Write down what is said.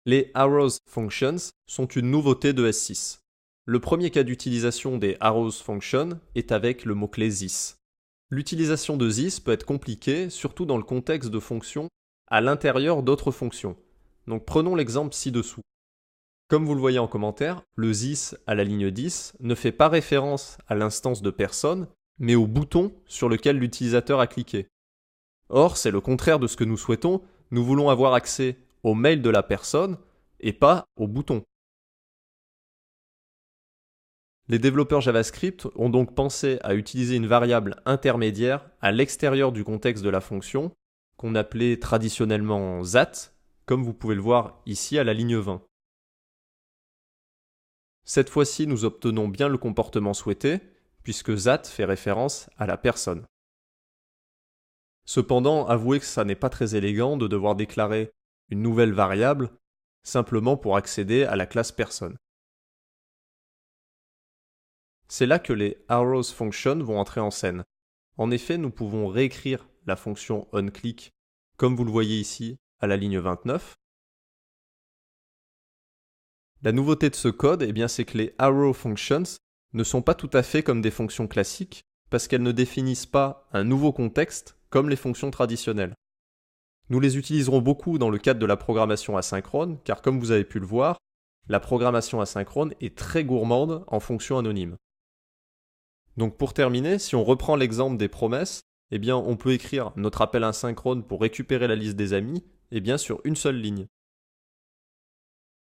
Les arrows functions sont une nouveauté de S6. Le premier cas d'utilisation des arrows functions est avec le mot-clé this. L'utilisation de this peut être compliquée, surtout dans le contexte de fonctions à l'intérieur d'autres fonctions. Donc prenons l'exemple ci-dessous. Comme vous le voyez en commentaire, le this à la ligne 10 ne fait pas référence à l'instance de personne, mais au bouton sur lequel l'utilisateur a cliqué. Or, c'est le contraire de ce que nous souhaitons, nous voulons avoir accès au mail de la personne et pas au bouton. Les développeurs JavaScript ont donc pensé à utiliser une variable intermédiaire à l'extérieur du contexte de la fonction, qu'on appelait traditionnellement that, comme vous pouvez le voir ici à la ligne 20. Cette fois-ci, nous obtenons bien le comportement souhaité, puisque that fait référence à la personne. Cependant, avouez que ça n'est pas très élégant de devoir déclarer une nouvelle variable simplement pour accéder à la classe personne. C'est là que les arrows functions vont entrer en scène. En effet, nous pouvons réécrire la fonction onClick comme vous le voyez ici à la ligne 29. La nouveauté de ce code, c'est que les arrow functions ne sont pas tout à fait comme des fonctions classiques parce qu'elles ne définissent pas un nouveau contexte comme les fonctions traditionnelles. Nous les utiliserons beaucoup dans le cadre de la programmation asynchrone car comme vous avez pu le voir, la programmation asynchrone est très gourmande en fonctions anonymes. Donc pour terminer, si on reprend l'exemple des promesses, on peut écrire notre appel asynchrone pour récupérer la liste des amis sur une seule ligne.